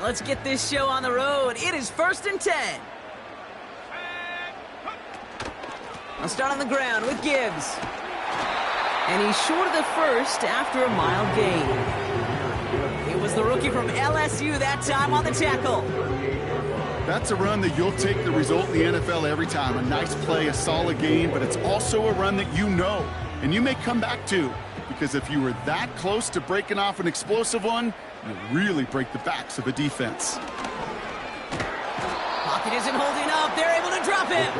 right, let's get this show on the road. It is 1st and 10. I'll start on the ground with Gibbs. And he's short of the first after a mild gain. It was the rookie from LSU that time on the tackle. That's a run that you'll take the result in the NFL every time. A nice play, a solid gain, but it's also a run that you know, and you may come back to, because if you were that close to breaking off an explosive one, you really break the backs of a defense. Pocket isn't holding up. They're able to drop him.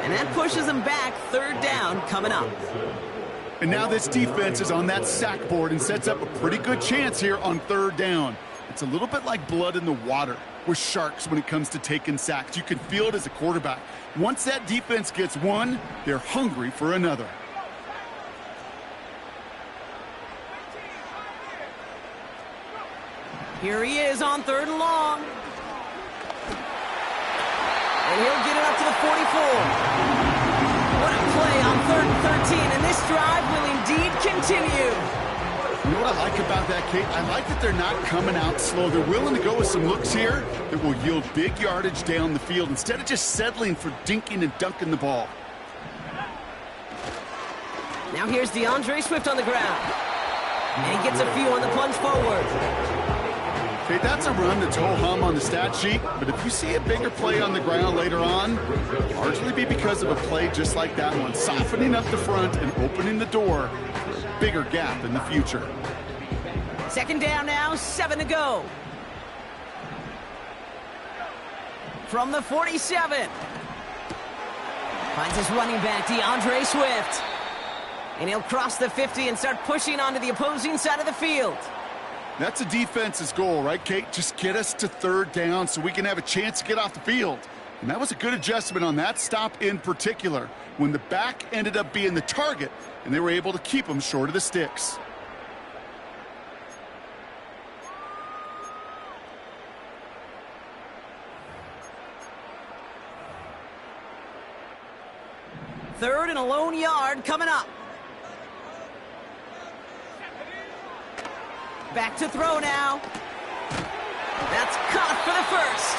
And that pushes them back. 3rd down coming up. And now this defense is on that sack board and sets up a pretty good chance here on 3rd down. It's a little bit like blood in the water with sharks when it comes to taking sacks. You can feel it as a quarterback. Once that defense gets one, they're hungry for another. Here he is on 3rd and long. And he'll get it up to the 44. What a play on 3rd and 13, and this drive will indeed continue. You know what I like about that, Kate? I like that they're not coming out slow. They're willing to go with some looks here that will yield big yardage down the field instead of just settling for dinking and dunking the ball. Now here's DeAndre Swift on the ground. And he gets a few on the plunge forward. Okay, that's a run that's ho-hum on the stat sheet, but if you see a bigger play on the ground later on, it'll largely be because of a play just like that one, softening up the front and opening the door for a bigger gap in the future. 2nd down now, 7 to go. From the 47. Finds his running back, DeAndre Swift. And he'll cross the 50 and start pushing onto the opposing side of the field. That's a defense's goal, right, Kate? Just get us to 3rd down so we can have a chance to get off the field. And that was a good adjustment on that stop in particular, when the back ended up being the target, and they were able to keep him short of the sticks. Third and a lone yard coming up. Back to throw now. That's caught for the first.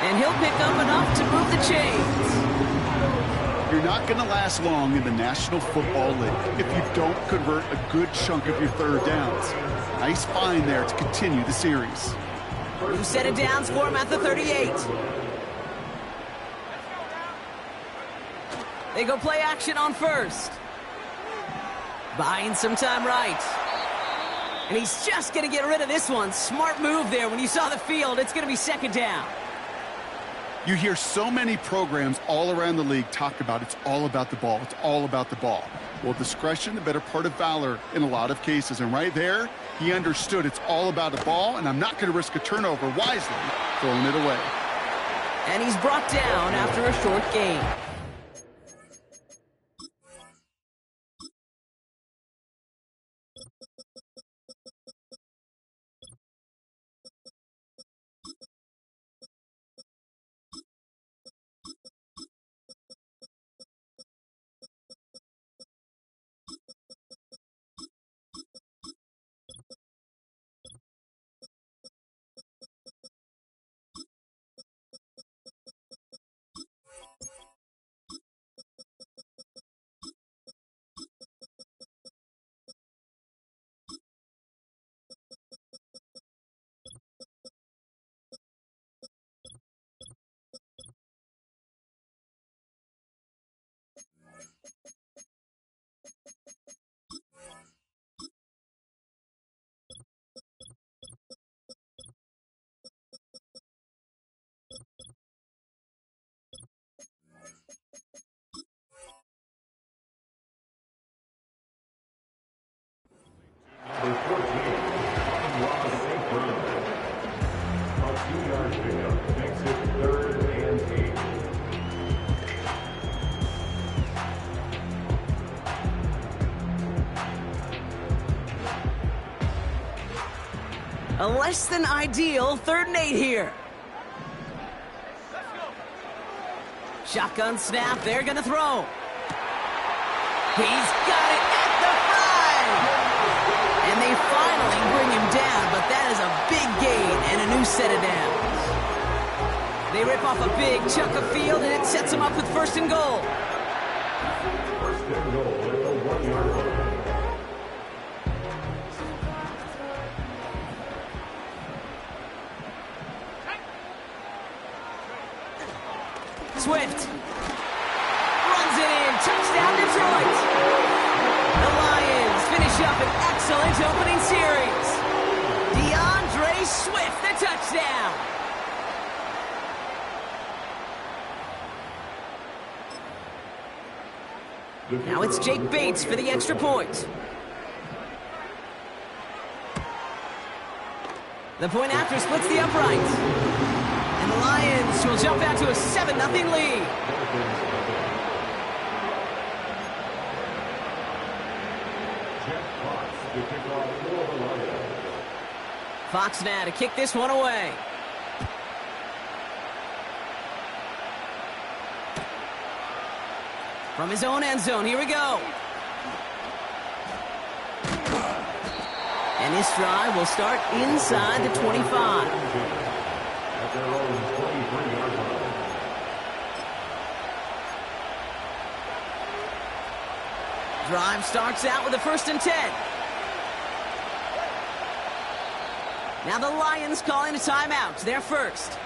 And he'll pick up enough to move the chains. You're not going to last long in the National Football League if you don't convert a good chunk of your 3rd downs. Nice find there to continue the series. New set of downs for him at the 38. They go play action on 1st. Buying some time right. And he's just going to get rid of this one. Smart move there. When you saw the field, it's going to be 2nd down. You hear so many programs all around the league talk about it's all about the ball. It's all about the ball. Well, discretion, the better part of valor in a lot of cases. And right there, he understood it's all about the ball, and I'm not going to risk a turnover wisely, throwing it away. And he's brought down after a short gain. A less than ideal 3rd and 8 here. Shotgun snap, they're gonna throw. He's got it at the 5! And they finally bring him down, but that is a big gain new set of downs. They rip off a big chunk of field, and it sets them up with first and goal. First and goal at the 1-yard line. Swift runs it in. Touchdown, Detroit. The Lions finish up an excellent opening series. DeAndre Swift, the touchdown. Now it's Jake Bates for the extra point. The point after splits the upright. And the Lions will jump out to a 7-0 lead. Fox now to kick this one away. From his own end zone, here we go. And this drive will start inside the 25. At their own 23-yard line. Drive starts out with a 1st and 10. Now the Lions calling a timeout. They're first.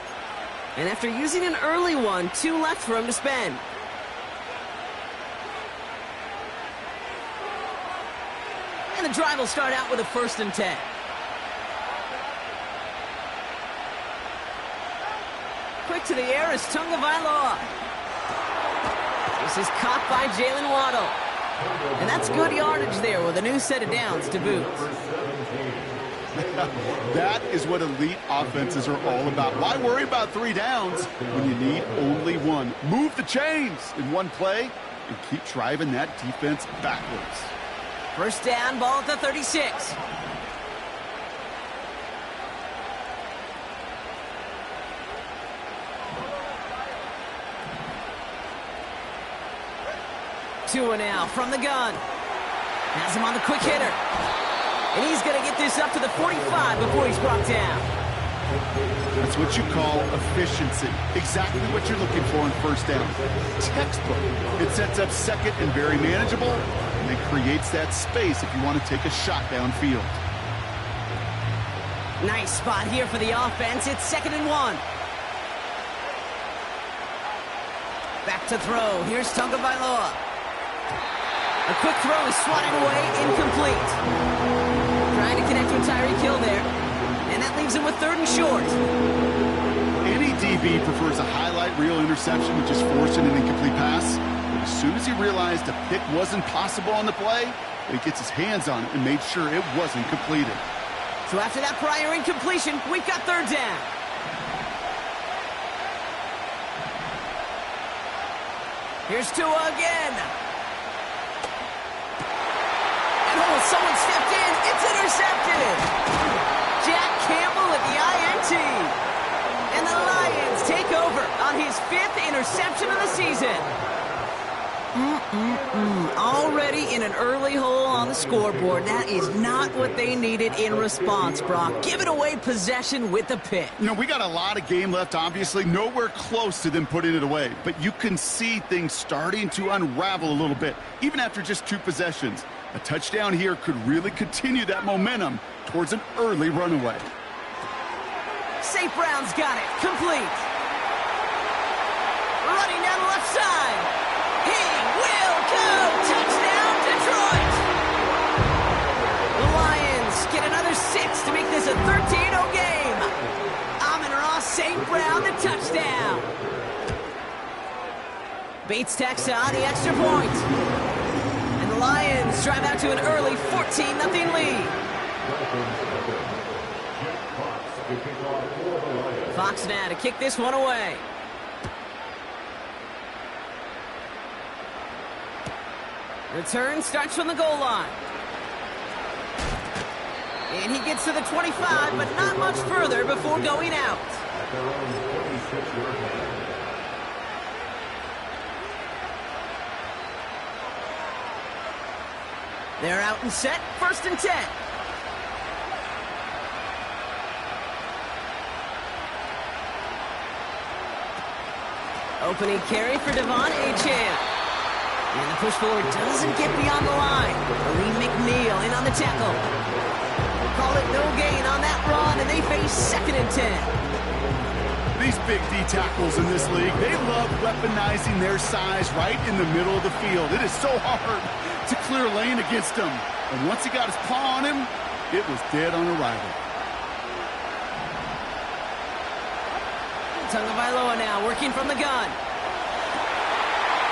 And after using an early one, 2 left for him to spend. And the drive will start out with a 1st and 10. Quick to the air is Tunga Vailoa. This is caught by Jalen Waddle. And that's good yardage there with a new set of downs to boot. That is what elite offenses are all about. Why worry about 3 downs when you need only 1? Move the chains in one play and keep driving that defense backwards. First down, ball at the 36. Tua now from the gun. Has him on the quick hitter. And he's going to get this up to the 45 before he's brought down. That's what you call efficiency. Exactly what you're looking for in first down. Textbook. It sets up second and very manageable, and it creates that space if you want to take a shot downfield. Nice spot here for the offense. It's 2nd and 1. Back to throw. Here's Tunga Vailoa. A quick throw is swatted away, incomplete. Trying to connect with Tyreek Hill there. And that leaves him with 3rd and short. Any DB prefers a highlight reel interception with just forcing an incomplete pass. But as soon as he realized a pick wasn't possible on the play, he gets his hands on it and made sure it wasn't completed. So after that prior incompletion, we've got 3rd down. Here's Tua again. And oh, someone stepped in. It's intercepted. Jack Campbell at the INT. And the Lions take over on his 5th interception of the season. Already in an early hole on the scoreboard. That is not what they needed in response, Brock. Giving away possession with the pick. You know, we got a lot of game left, obviously. Nowhere close to them putting it away. But you can see things starting to unravel a little bit, even after just 2 possessions. A touchdown here could really continue that momentum towards an early runaway. St. Brown's got it. Complete. Running down the left side. He will go. Touchdown, Detroit. The Lions get another 6 to make this a 13-0 game. Amon-Ra St. Brown, the touchdown. Bates tacks on the extra point. And the Lions drive out to an early 14-0 lead. Fox now to kick this one away. Return starts from the goal line. And he gets to the 25, but not much further before going out. At their own 26-yard line. They're out and set, 1st and 10. Opening carry for Devon Achane. And the push forward doesn't get beyond the line. Lee McNeil in on the tackle. Call it no gain on that run, and they face 2nd and 10. These big D tackles in this league, they love weaponizing their size right in the middle of the field. It is so hard to clear lane against him. And once he got his paw on him, it was dead on arrival. Tagovailoa now working from the gun.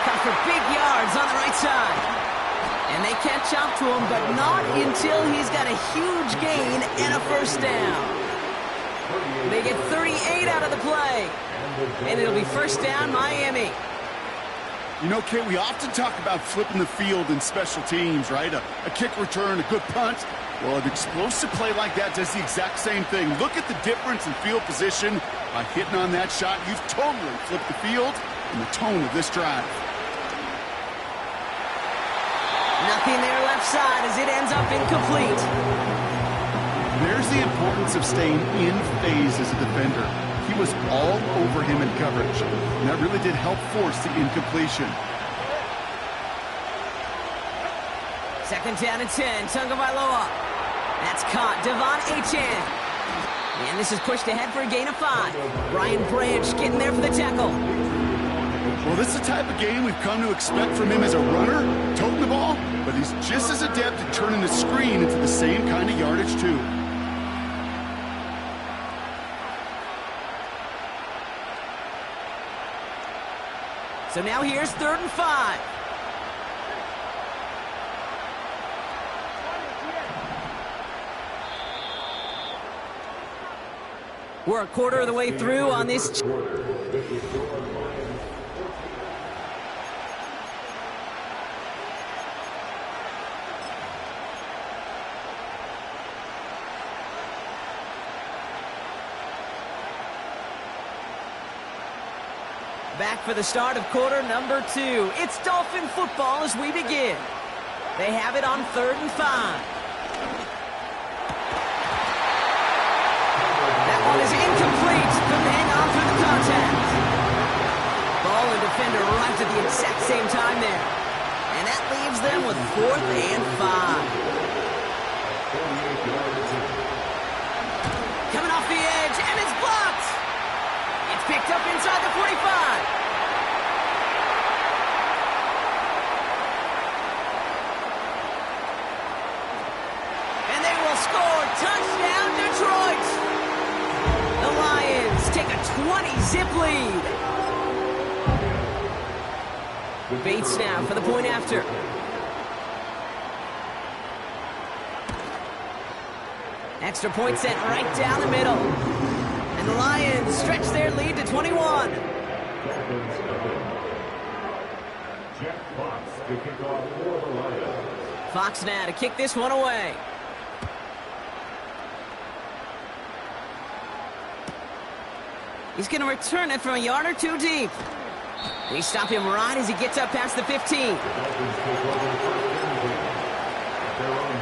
Comes for big yards on the right side. And they catch up to him, but not until he's got a huge gain and a first down. They get 38 out of the play. And it'll be first down, Miami. You know, Kate, we often talk about flipping the field in special teams, right? A kick return, a good punt. Well, an explosive play like that does the exact same thing. Look at the difference in field position. By hitting on that shot, you've totally flipped the field and the tone of this drive. Nothing there left side as it ends up incomplete. There's the importance of staying in phase as a defender. He was all over him in coverage, and that really did help force the incompletion. 2nd down and 10, Tagovailoa. That's caught, Devon Achane. And this is pushed ahead for a gain of 5. Brian Branch getting there for the tackle. Well, this is the type of game we've come to expect from him as a runner, toting the ball, but he's just as adept at turning the screen into the same kind of yardage, too. So now here's 3rd and 5. We're a quarter of the way through on this. Back for the start of quarter number 2. It's Dolphin football as we begin. They have it on 3rd and 5. That one is incomplete. Couldn't hang on through the contact. Ball and defender arrived at the exact same time there. And that leaves them with 4th and 5. Coming off the edge, and it's blocked. It's picked up inside the 45. And they will score. Touchdown, Detroit. The Lions take a 20-zip lead. Bates now for the point after. Extra point sent right down the middle. And the Lions stretch their lead to 21. Jeff Fox to kick off for the Lions. Fox now to kick this one away. He's going to return it from a yard or 2 deep. They stop him right as he gets up past the 15. The Dolphins take over the first down game. They're on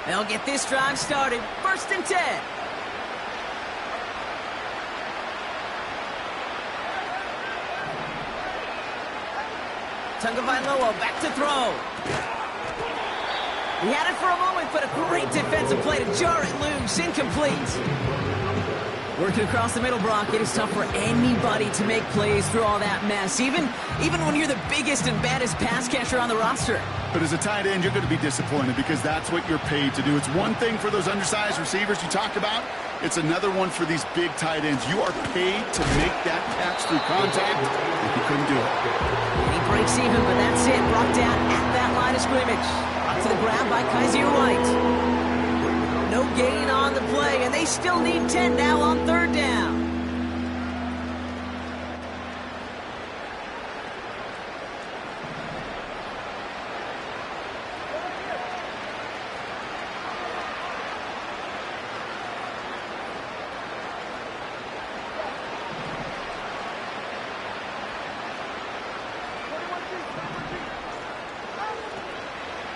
17. They'll get this drive started. 1st and 10. Tagovailoa back to throw. He had it for a moment, but a great defensive play to jar it loose. Incomplete. Working across the middle, Brock, it is tough for anybody to make plays through all that mess, even when you're the biggest and baddest pass catcher on the roster. But as a tight end, you're going to be disappointed because that's what you're paid to do. It's one thing for those undersized receivers you talked about. It's another one for these big tight ends. You are paid to make that catch through contact, and he couldn't do it. And he breaks even, but that's it. Brought down at that line of scrimmage. Brought to the ground by Kaiser White. No gain on the play, and they still need 10 now on 3rd down.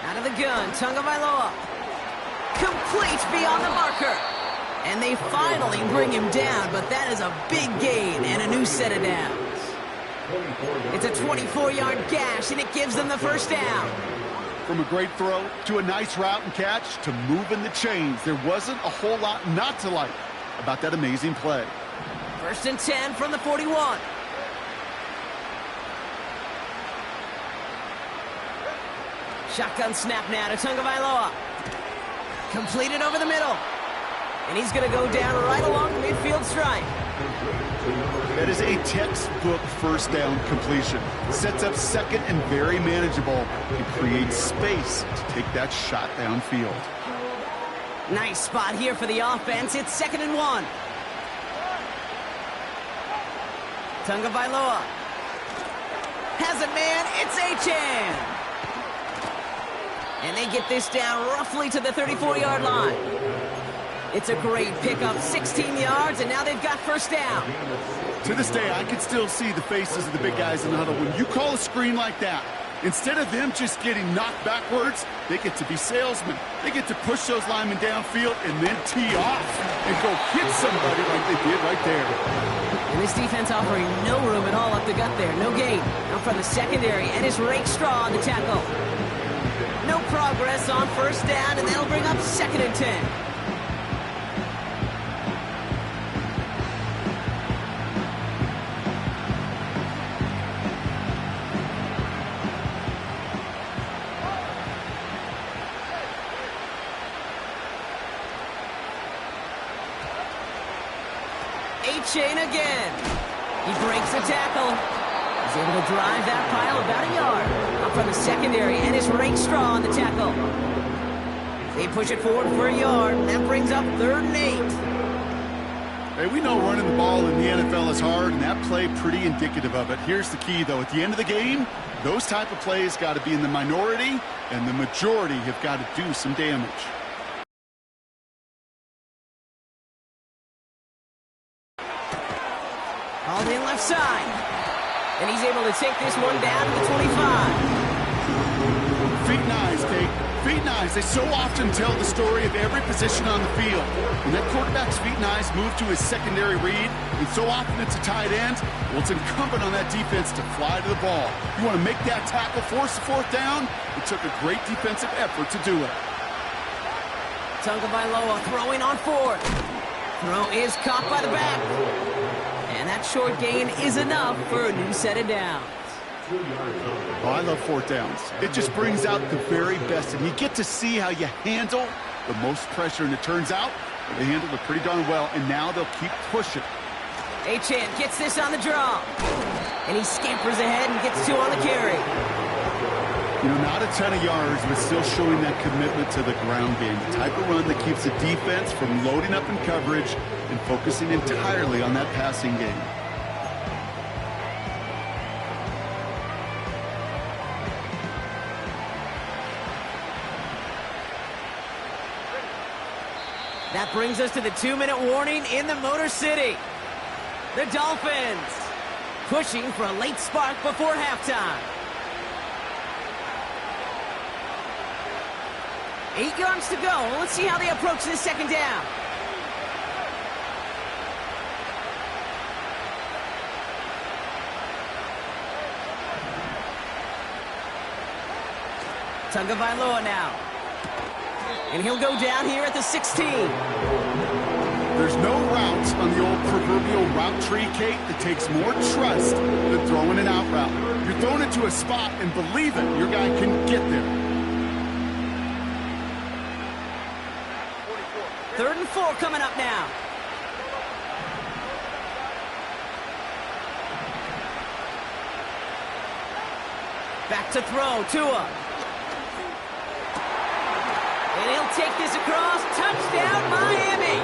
Out of the gun, Tagovailoa. Complete. complete beyond the marker. And they finally bring him down, but that is a big gain and a new set of downs. It's a 24-yard gash, and it gives them the first down. From a great throw to a nice route and catch to moving the chains, there wasn't a whole lot not to like about that amazing play. 1st and 10 from the 41. Shotgun snap now to Tagovailoa. Completed over the middle. And he's going to go down right along the midfield stripe. That is a textbook first down completion. Sets up second and very manageable and creates space to take that shot downfield. Nice spot here for the offense. It's 2nd and 1. Tagovailoa has a man. It's Achane. And they get this down roughly to the 34-yard line. It's a great pickup, 16 yards, and now they've got first down. To this day, I can still see the faces of the big guys in the huddle. When you call a screen like that, instead of them just getting knocked backwards, they get to be salesmen. They get to push those linemen downfield and then tee off and go hit somebody like they did right there. And this defense offering no room at all up the gut there. No gain. Out from the secondary, and it's Rakestraw on the tackle. No progress on first down, and that'll bring up 2nd and 10. Achane again. He breaks the tackle. He's able to drive that pile about a yard. Up from the secondary, and it's Rakestraw on the tackle. They push it forward for a yard, and that brings up 3rd and 8. Hey, we know running the ball in the NFL is hard, and that play pretty indicative of it. Here's the key, though. At the end of the game, those type of plays got to be in the minority, and the majority have got to do some damage. Hauled in left side. And he's able to take this one down to the 25. Feet and eyes, Kate. Feet and eyes. They so often tell the story of every position on the field. When that quarterback's feet and eyes move to his secondary read, and so often it's a tight end, well, it's incumbent on that defense to fly to the ball. You want to make that tackle, force the 4th down? It took a great defensive effort to do it. Tagovailoa throwing on 4th. Throw is caught by the back. And that short gain is enough for a new set of downs. Oh, I love 4th downs. It just brings out the very best, and you get to see how you handle the most pressure, and it turns out they handled it pretty darn well, and now they'll keep pushing. Achane gets this on the draw, and he scampers ahead and gets 2 on the carry. You know, not a ton of yards, but still showing that commitment to the ground game. The type of run that keeps the defense from loading up in coverage and focusing entirely on that passing game. That brings us to the 2-minute warning in the Motor City. The Dolphins pushing for a late spark before halftime. 8 yards to go. Let's see how they approach this 2nd down. Tagovailoa now. And he'll go down here at the 16. There's no route on the old proverbial route tree, Kate, that takes more trust than throwing an out route. You're throwing it to a spot and believe it, your guy can get there. 3rd and 4 coming up now. Back to throw, Tua. And he'll take this across. Touchdown, Miami.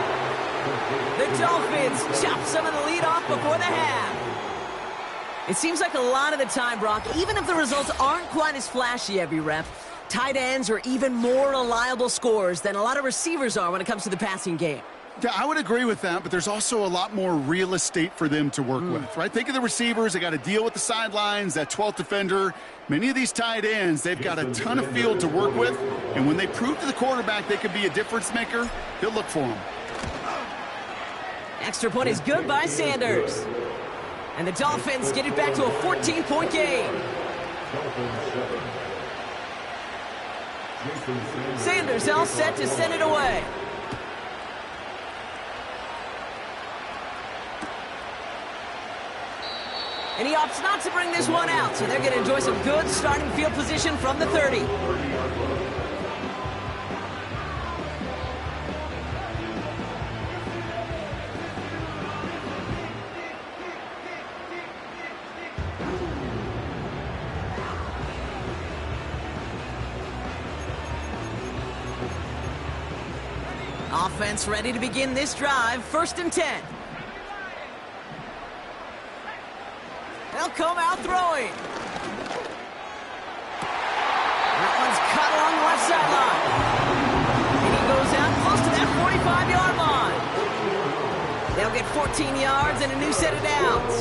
The Dolphins chop some of the lead off before the half. It seems like a lot of the time, Brock, even if the results aren't quite as flashy every rep, tight ends are even more reliable scorers than a lot of receivers are when it comes to the passing game. Yeah, I would agree with that, but there's also a lot more real estate for them to work with, right? Think of the receivers. They got to deal with the sidelines, that 12th defender. Many of these tight ends, they've got a ton of field to work with, and when they prove to the quarterback they could be a difference maker, he'll look for them. Extra point is good by Sanders. And the Dolphins get it back to a 14-point game. Sanders all set to send it away. And he opts not to bring this one out, so they're going to enjoy some good starting field position from the 30. Offense ready to begin this drive, 1st and 10. They'll come out throwing. That one's cut along the left sideline. And he goes out close to that 45-yard line. They'll get 14 yards and a new set of downs.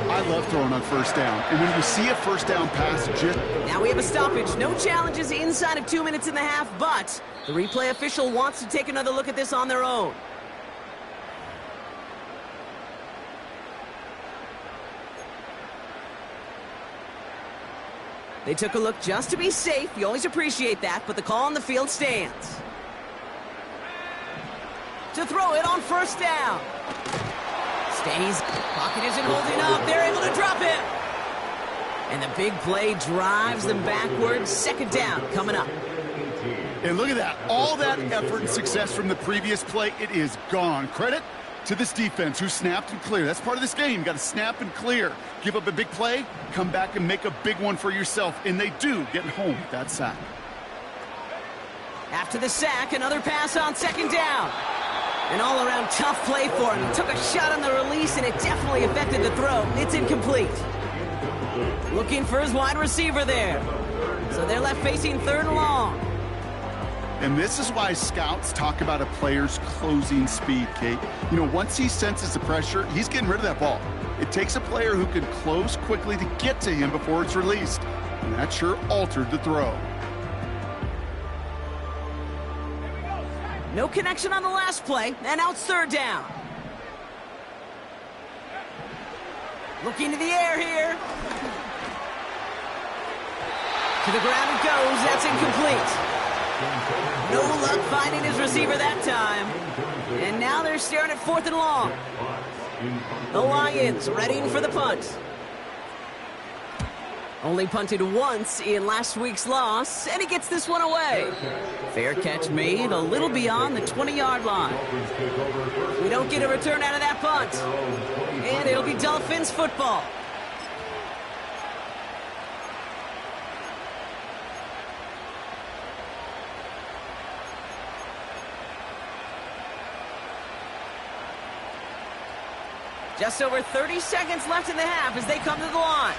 I love throwing on 1st down. And when you see a 1st down pass, just... Now we have a stoppage. No challenges inside of 2 minutes and a half, but the replay official wants to take another look at this on their own. They took a look just to be safe. You always appreciate that, but the call on the field stands. To throw it on 1st down. Stays. Pocket isn't holding up. They're able to drop it. And the big play drives them backwards. 2nd down coming up. And look at that. All that effort and success from the previous play, it is gone. Credit to this defense who snapped and cleared. That's part of this game. You got to snap and clear. Give up a big play, come back and make a big one for yourself. And they do get home with that sack. After the sack, another pass on 2nd down. An all-around tough play for him. He took a shot on the release, and it definitely affected the throw. It's incomplete. Looking for his wide receiver there. So they're left facing 3rd and long. And this is why scouts talk about a player's closing speed, Kate. You know, once he senses the pressure, he's getting rid of that ball. It takes a player who can close quickly to get to him before it's released. And that sure altered the throw. No connection on the last play, and now it's 3rd down. Looking to the air here. To the ground it goes. That's incomplete. No luck finding his receiver that time. And now they're staring at 4th and long. The Lions readying for the punt. Only punted once in last week's loss, and he gets this one away. Fair catch made a little beyond the 20-yard line. We don't get a return out of that punt. And it'll be Dolphins football. Just over 30 seconds left in the half as they come to the line.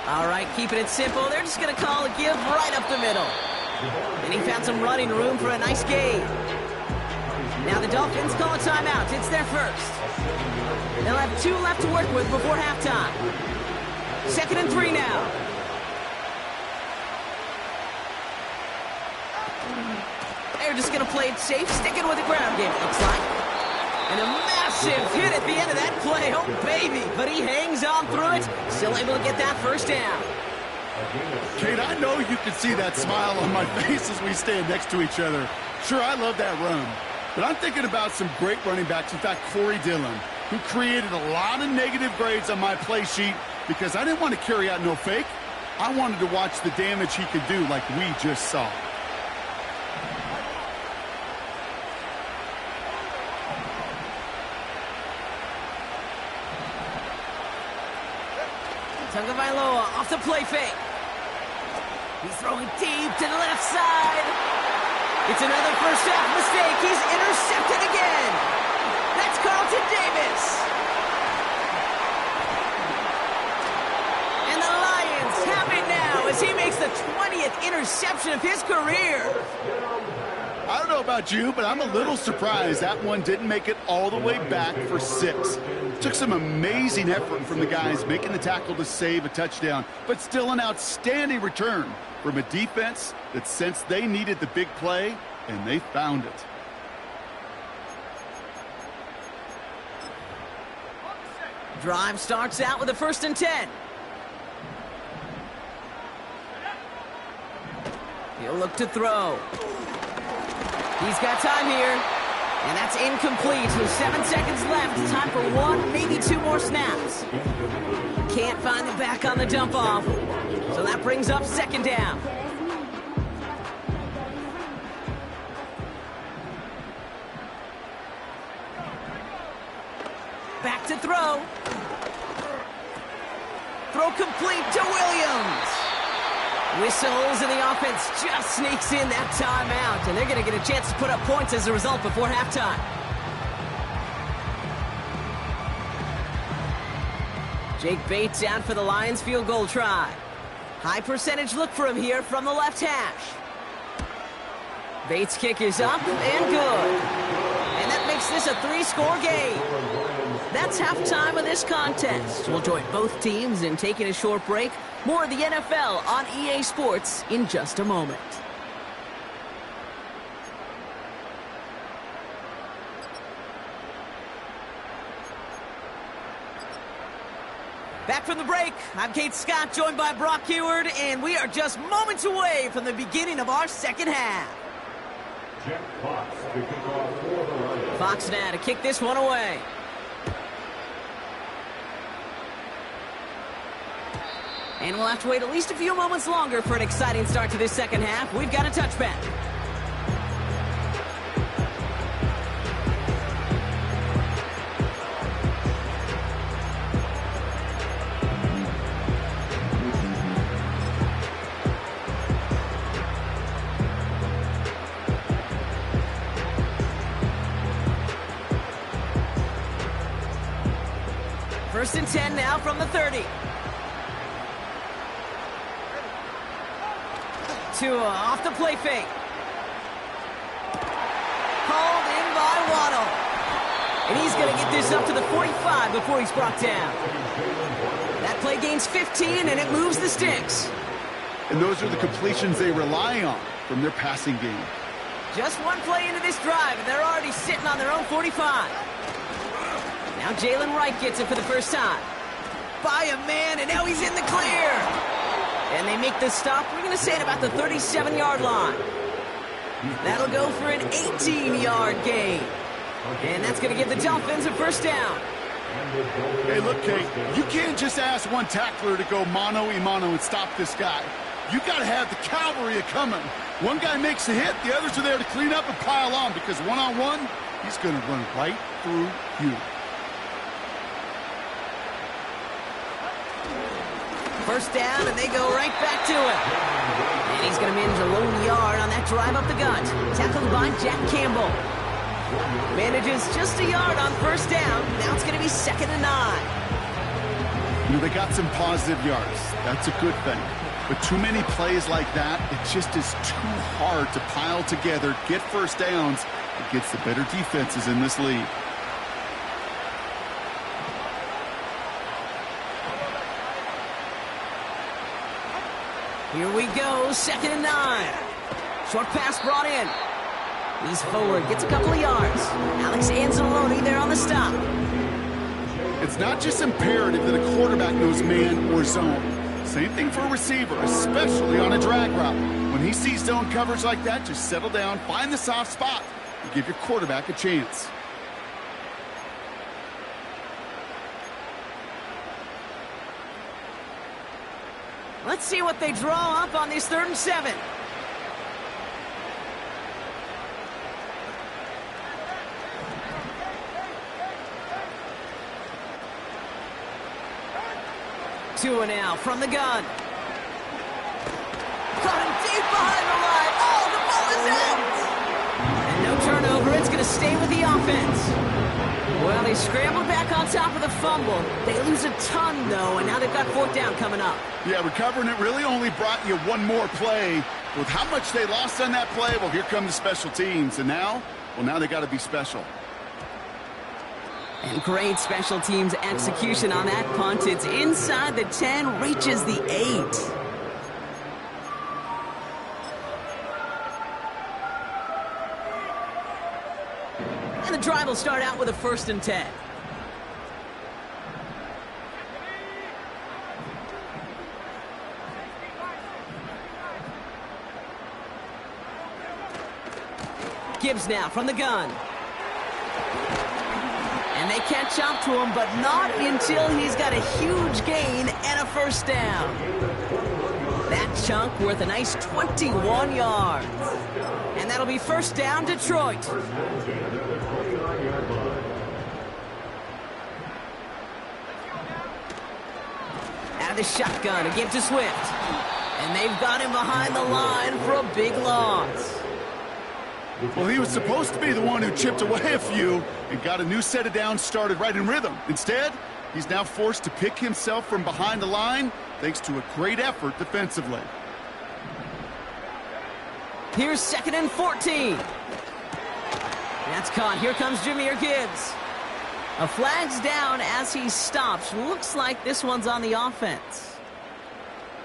All right, keeping it simple. They're just going to call a give right up the middle. And he found some running room for a nice gain. Now the Dolphins call a timeout. It's their 1st. They'll have 2 left to work with before halftime. 2nd and 3 now. They're just going to play it safe, sticking with the ground game, it looks like. And a massive hit at the end of that play. Oh, baby. But he hangs on through it. Still able to get that 1st down. Kate, I know you can see that smile on my face as we stand next to each other. Sure, I love that run. But I'm thinking about some great running backs. In fact, Corey Dillon, who created a lot of negative grades on my play sheet because I didn't want to carry out no fake. I wanted to watch the damage he could do like we just saw. Tagovailoa off the play fake. He's throwing deep to the left side. It's another first half mistake. He's intercepted again. That's Carlton Davis. And the Lions have it now as he makes the 20th interception of his career. I don't know know about you, but I'm a little surprised that one didn't make it all the way back for 6. Took some amazing effort from the guys making the tackle to save a touchdown, but still an outstanding return from a defense that sensed they needed the big play, and they found it. Drive starts out with a 1st and 10. He'll look to throw. He's got time here. And that's incomplete with 7 seconds left. Time for 1, maybe 2 more snaps. Can't find the back on the dump off. So that brings up 2nd down. Back to throw. Throw complete to Williams. Whistles, and the offense just sneaks in that timeout, and they're going to get a chance to put up points as a result before halftime. Jake Bates out for the Lions field goal try. High percentage look for him here from the left hash. Bates' kick is up and good. And that makes this a 3-score game. That's halftime of this contest. We'll join both teams in taking a short break. More of the NFL on EA Sports in just a moment. Back from the break, I'm Kate Scott, joined by Brock Heward, and we are just moments away from the beginning of our second half. Jeff Fox to kick off for the Lions. Fox now to kick this one away. And we'll have to wait at least a few moments longer for an exciting start to this second half. We've got a touchback. First and 10 now from the 30. Off the play fake. Called in by Waddle. And he's going to get this up to the 45 before he's brought down. That play gains 15, and it moves the sticks. And those are the completions they rely on from their passing game. Just one play into this drive, and they're already sitting on their own 45. Now Jalen Wright gets it for the first time. By a man, and now he's in the clear. And they make the stop, we're going to say, at about the 37-yard line. That'll go for an 18-yard gain. And that's going to give the Dolphins a first down. Hey, look, Kate, you can't just ask one tackler to go mano-a-mano and stop this guy. You got to have the cavalry coming. One guy makes a hit, the others are there to clean up and pile on, because one-on-one, he's going to run right through you. First down, and they go right back to it. And he's going to manage a lone yard on that drive up the gut. Tackled by Jack Campbell. Manages just a yard on first down. Now it's going to be 2nd and 9. You know, they got some positive yards. That's a good thing. But too many plays like that, it just is too hard to pile together, get first downs against the better defenses in this league. Here we go, 2nd and 9. Short pass brought in. He's forward, gets a couple of yards. Alex Anzalone there on the stop. It's not just imperative that a quarterback knows man or zone. Same thing for a receiver, especially on a drag route. When he sees zone coverage like that, just settle down, find the soft spot, and give your quarterback a chance. Let's see what they draw up on this 3rd and 7. Tua now from the gun. Caught him deep behind the line. Oh, the ball is out! And no turnover. It's going to stay with the offense. Well, they scrambled back on top of the fumble. They lose a ton, though, and now they've got 4th down coming up. Yeah, recovering it really only brought you one more play. With how much they lost on that play, well, here come the special teams. And now, well, now they got to be special. And great special teams execution on that punt. It's inside the 10, reaches the 8. And the drive will start out with a 1st and 10. Gibbs now from the gun. And they catch up to him, but not until he's got a huge gain and a 1st down. That chunk worth a nice 21 yards. And that'll be 1st down, Detroit. Out of the shotgun, a give to Swift. And they've got him behind the line for a big loss. Well, he was supposed to be the one who chipped away a few and got a new set of downs started right in rhythm. Instead, he's now forced to pick himself from behind the line thanks to a great effort defensively. Here's 2nd and 14. That's caught. Here comes Jahmyr Gibbs. A flag's down as he stops. Looks like this one's on the offense.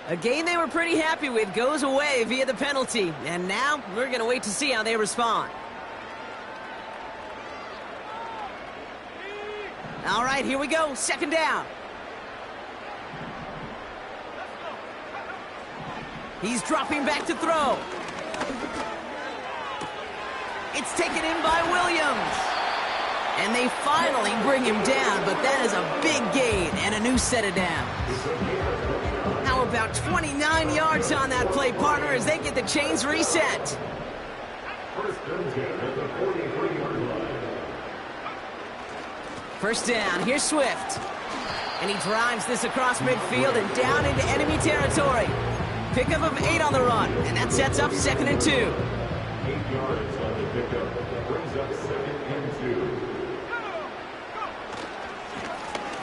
A game they were pretty happy with goes away via the penalty. And now we're going to wait to see how they respond. All right, here we go. 2nd down. He's dropping back to throw. It's taken in by Williams. And they finally bring him down, but that is a big gain and a new set of downs. How about 29 yards on that play, partner, as they get the chains reset. 1st down, here's Swift. And he drives this across midfield and down into enemy territory. Pickup of 8 on the run, and that sets up 2nd and 2. 8 yards on the pickup. Brings up 2nd and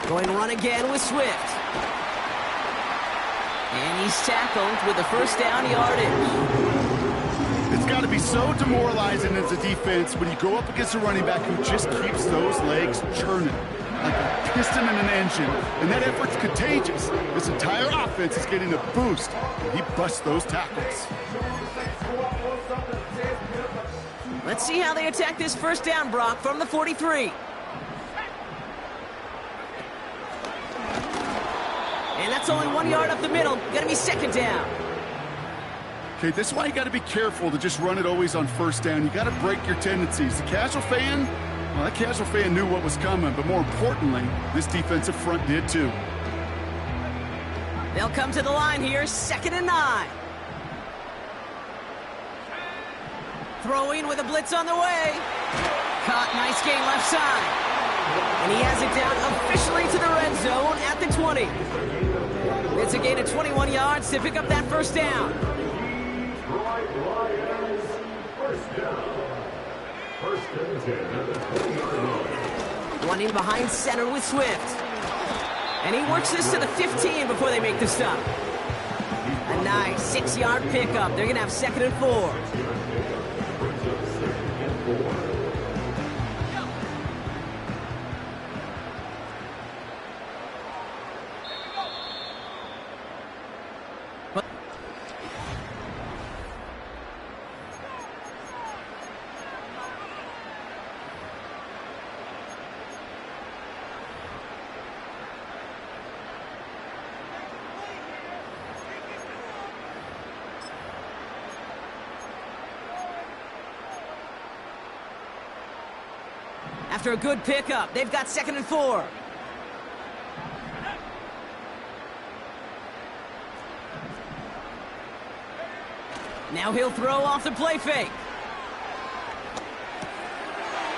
2. Going to run again with Swift. And he's tackled with the 1st down yardage. It's got to be so demoralizing as a defense when you go up against a running back who just keeps those legs churning like a piston in an engine. And that effort's contagious. This entire offense is getting a boost. He busts those tackles. Let's see how they attack this 1st down, Brock, from the 43. And that's only 1 yard up the middle. Gonna be 2nd down. Okay, this is why you got to be careful to just run it always on 1st down. You got to break your tendencies. The casual fan, well, that casual fan knew what was coming, but more importantly, this defensive front did too. They'll come to the line here, 2nd and 9. Throwing with a blitz on the way. Caught, nice gain left side. And he has it down officially to the red zone at the 20. It's a gain of 21 yards to pick up that 1st down. Lions, 1st down. 1st and 10 at the 20-yard line. Running behind center with Swift. And he works this to the 15 before they make the stop. A nice 6-yard pickup. They're going to have 2nd and 4. After a good pickup, they've got 2nd and 4. Now he'll throw off the play fake.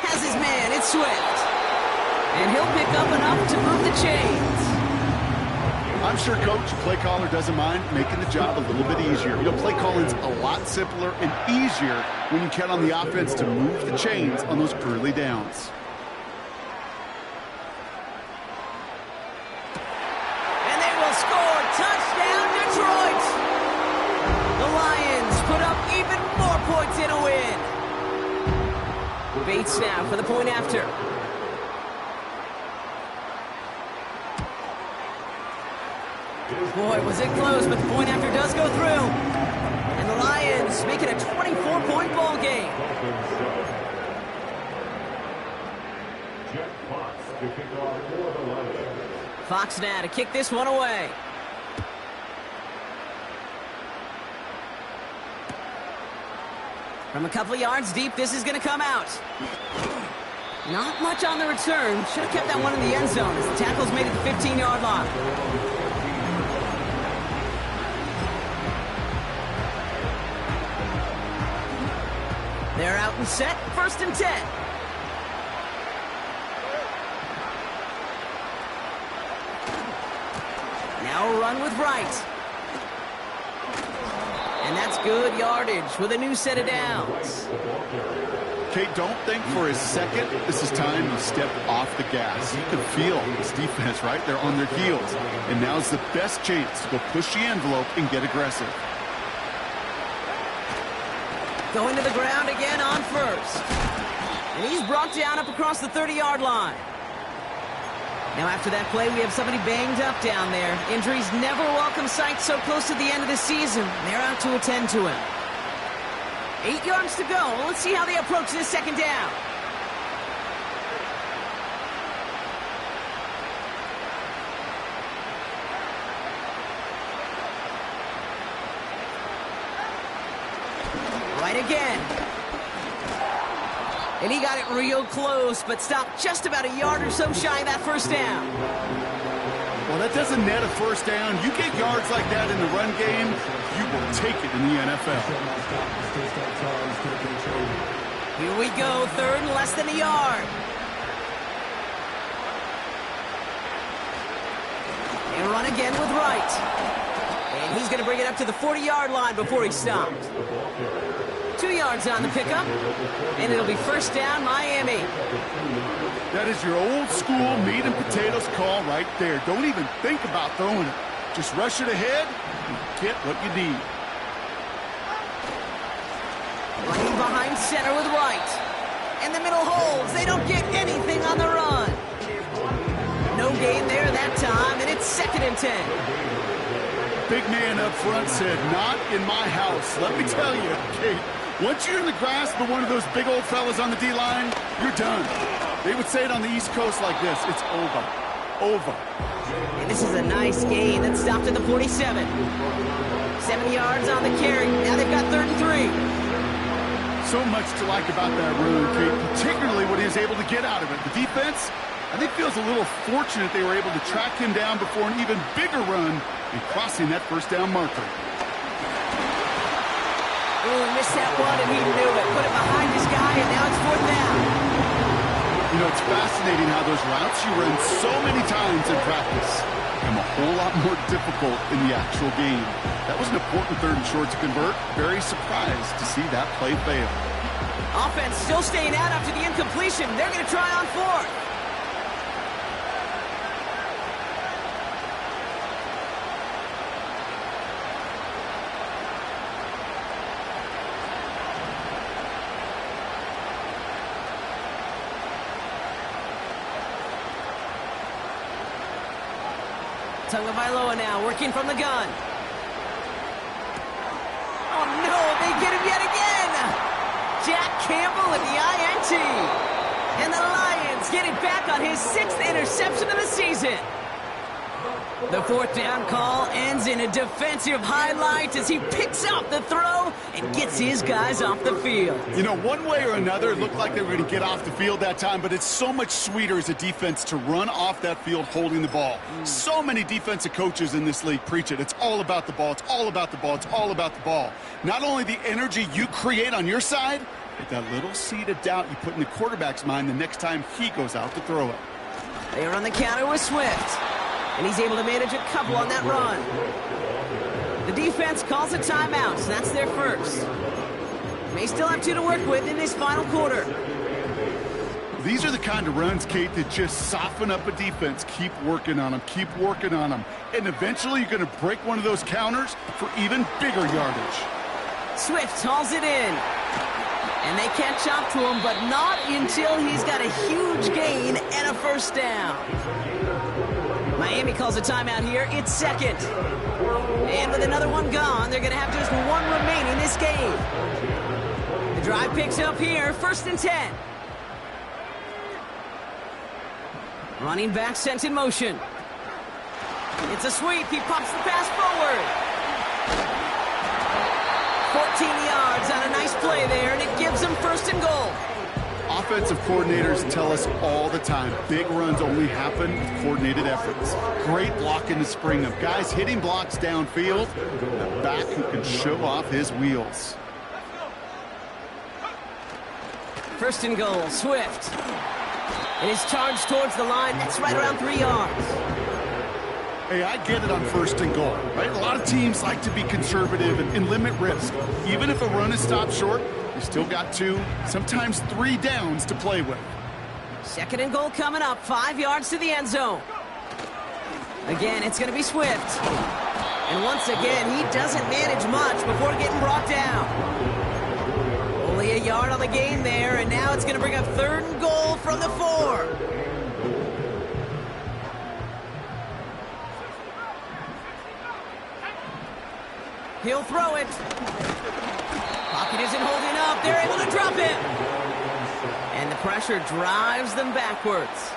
Has his man, it's Swift. And he'll pick up enough to move the chains. I'm sure coach, play caller doesn't mind making the job a little bit easier. You know, play calling's a lot simpler and easier when you count on the offense to move the chains on those early downs. And they will score. Touchdown, Detroit! The Lions put Bates now for the point after. Boy, was it close, but the point after does go through. And the Lions make it a 24-point ball game. Jeff Fox to kick off for the Lions. Fox now to kick this one away. From a couple of yards deep, this is going to come out. Not much on the return. Should have kept that one in the end zone as the tackle's made at the 15-yard line. They're out and set, 1st and 10. Now a run with Wright. And that's good yardage with a new set of downs. Kate, don't think for a second this is time to step off the gas. You can feel this defense, right? They're on their heels. And now's the best chance to go push the envelope and get aggressive. Going to the ground again on 1st. And he's brought down up across the 30-yard line. Now after that play, we have somebody banged up down there. Injuries never a welcome sight so close to the end of the season. They're out to attend to him. 8 yards to go. Let's see how they approach this 2nd down. Right again. And he got it real close, but stopped just about a yard or so shy of that 1st down. Well, that doesn't net a 1st down. You get yards like that in the run game, you will take it in the NFL. Here we go, 3rd and less than a yard. They run again with Wright. And he's going to bring it up to the 40-yard line before he stopped. 2 yards on the pickup, and it'll be 1st down, Miami. That is your old school meat and potatoes call right there. Don't even think about throwing it. Just rush it ahead and get what you need. Running behind center with Wright. And the middle holds. They don't get anything on the run. No gain there that time, and it's 2nd and 10. Big man up front said, not in my house. Let me tell you, Kate, once you're in the grasp of one of those big old fellas on the D-line, you're done. They would say it on the East Coast like this, it's over. Over. And this is a nice gain that stopped at the 47. 7 yards on the carry. Now they've got 3rd and 3. So much to like about that run, Kate, particularly what he was able to get out of it. The defense, I think, feels a little fortunate they were able to track him down before an even bigger run and crossing that 1st down marker. Ooh, missed that one, and he knew it. Put it behind his guy, and now it's 4th down. You know, it's fascinating how those routes you run so many times in practice become a whole lot more difficult in the actual game. That was an important 3rd and short to convert. Very surprised to see that play fail. Offense still staying out after the incompletion. They're going to try on 4th. Tagovailoa now working from the gun. Oh no, they get him yet again. Jack Campbell at the INT. And the Lions get it back on his 6th interception of the season. The 4th down call ends in a defensive highlight as he picks up the throw and gets his guys off the field. You know, one way or another, it looked like they were going to get off the field that time, but it's so much sweeter as a defense to run off that field holding the ball. So many defensive coaches in this league preach it. It's all about the ball. It's all about the ball. It's all about the ball. Not only the energy you create on your side, but that little seed of doubt you put in the quarterback's mind the next time he goes out to throw it. They run the counter with Swift. And he's able to manage a couple on that run. The defense calls a timeout, so that's their 1st. May still have 2 to work with in this final quarter. These are the kind of runs, Kate, that just soften up a defense. Keep working on them. Keep working on them. And eventually you're going to break one of those counters for even bigger yardage. Swift hauls it in. And they catch up to him, but not until he's got a huge gain and a first down. Miami calls a timeout here. It's second. And with another one gone, they're going to have just one remaining this game. The drive picks up here, 1st and 10. Running back sent in motion. It's a sweep. He pops the pass forward. 14 yards on a nice play there, and it gives them 1st and goal. Offensive coordinators tell us all the time, big runs only happen with coordinated efforts. Great block in the spring of guys hitting blocks downfield, a back who can show off his wheels. 1st and goal, Swift. It is charged towards the line. That's right around 3 yards. Hey, I get it on 1st and goal, right? A lot of teams like to be conservative and limit risk. Even if a run is stopped short, you still got 2, sometimes 3 downs to play with. 2nd and goal coming up, 5 yards to the end zone. Again, it's going to be Swift. And once again, he doesn't manage much before getting brought down. Only a yard on the gain there, and now it's going to bring up 3rd and goal from the 4. He'll throw it. Pocket isn't holding up. They're able to drop him. And the pressure drives them backwards.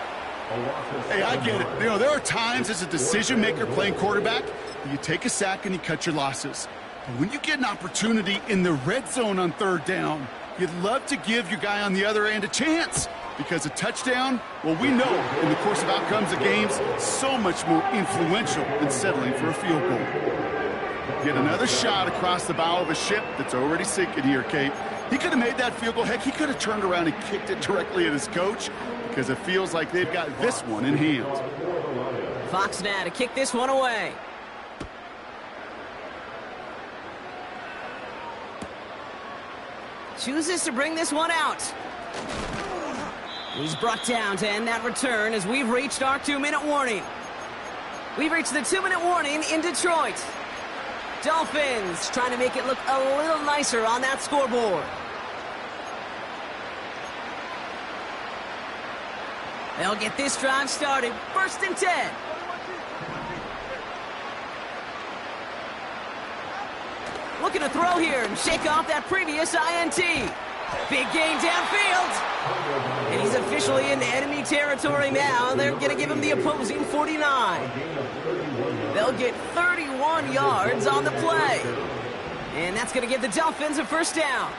Hey, I get it. You know, there are times as a decision maker playing quarterback, you take a sack and you cut your losses. But when you get an opportunity in the red zone on 3rd down, you'd love to give your guy on the other end a chance. Because a touchdown, well, we know in the course of outcomes of games, so much more influential than settling for a field goal. Get another shot across the bow of a ship that's already sinking here, Kate. He could have made that field goal. Heck, he could have turned around and kicked it directly at his coach because it feels like they've got this one in hand. Fox now to kick this one away. Chooses to bring this one out. He's brought down to end that return as we've reached our 2-minute warning. We've reached the 2-minute warning in Detroit. Dolphins trying to make it look a little nicer on that scoreboard. They'll get this drive started. 1st and 10. Looking to throw here and shake off that previous INT. Big gain downfield. And he's officially in enemy territory now. They're going to give him the opposing 49. They'll get 31 yards on the play. And that's going to give the Dolphins a 1st down.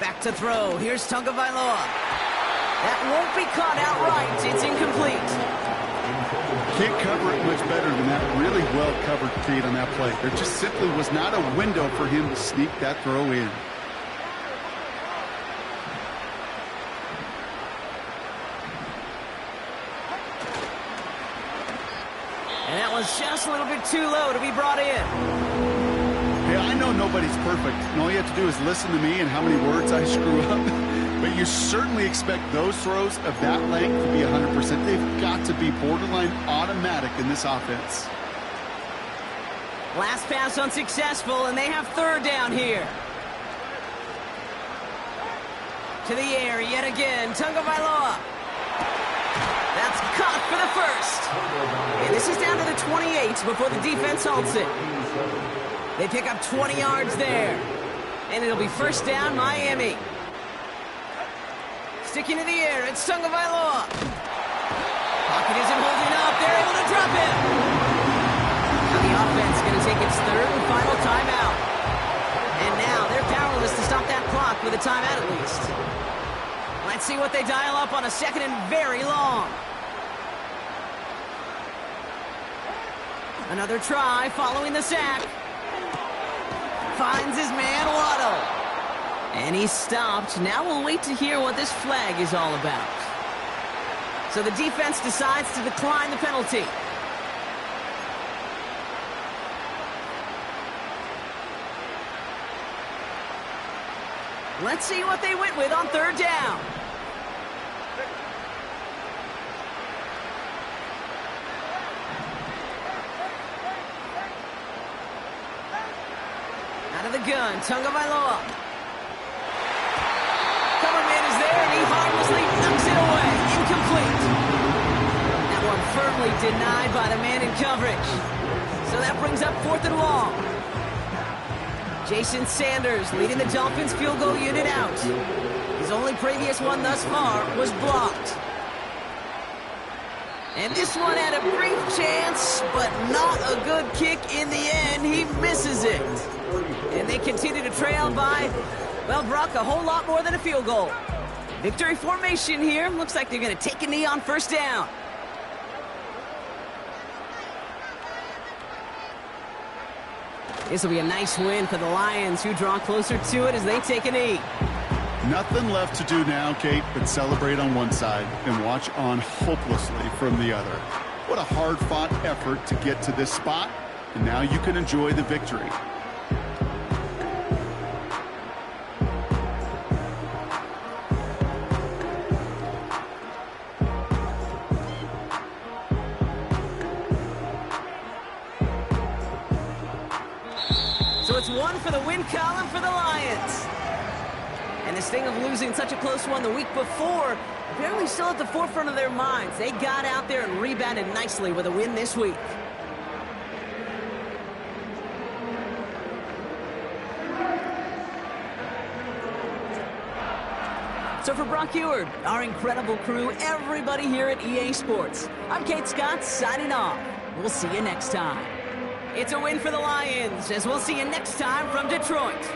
Back to throw. Here's Tagovailoa. That won't be caught outright. It's incomplete. Can't cover it much better than that. Really well covered, Kate, on that play. There just simply was not a window for him to sneak that throw in. And that was just a little bit too low to be brought in. Hey, I know nobody's perfect, and all you have to do is listen to me and how many words I screw up. But you certainly expect those throws of that length to be 100%. They've got to be borderline automatic in this offense. Last pass unsuccessful, and they have 3rd down here. To the air yet again, Tagovailoa. That's caught for the 1st. And this is down to the 28 before the defense halts it. They pick up 20 yards there. And it'll be 1st down, Miami. Sticking to the air, it's Tagovailoa. Pocket isn't holding up. They're able to drop him. Now the offense is going to take its 3rd and final timeout. And now they're powerless to stop that clock with a timeout at least. Let's see what they dial up on a 2nd and very long. Another try following the sack. Finds his man, Waddle. And he's stopped. Now we'll wait to hear what this flag is all about. So the defense decides to decline the penalty. Let's see what they went with on 3rd down. Out of the gun, Tagovailoa. Cover man is there, and he harmlessly knocks it away. Incomplete. That one firmly denied by the man in coverage. So that brings up 4th and long. Jason Sanders leading the Dolphins field goal unit out. His only previous one thus far was blocked. And this one had a brief chance, but not a good kick in the end. He misses it. And they continue to trail by, well, Brock, a whole lot more than a field goal. Victory formation here. Looks like they're going to take a knee on 1st down. This will be a nice win for the Lions, who draw closer to it as they take a knee. Nothing left to do now, Kate, but celebrate on one side and watch on hopelessly from the other. What a hard-fought effort to get to this spot, and now you can enjoy the victory. So it's one for the win column for the Lions. And this thing of losing such a close one the week before, apparently still at the forefront of their minds. They got out there and rebounded nicely with a win this week. So for Brock Huard, our incredible crew, everybody here at EA Sports, I'm Kate Scott signing off. We'll see you next time. It's a win for the Lions, as we'll see you next time from Detroit.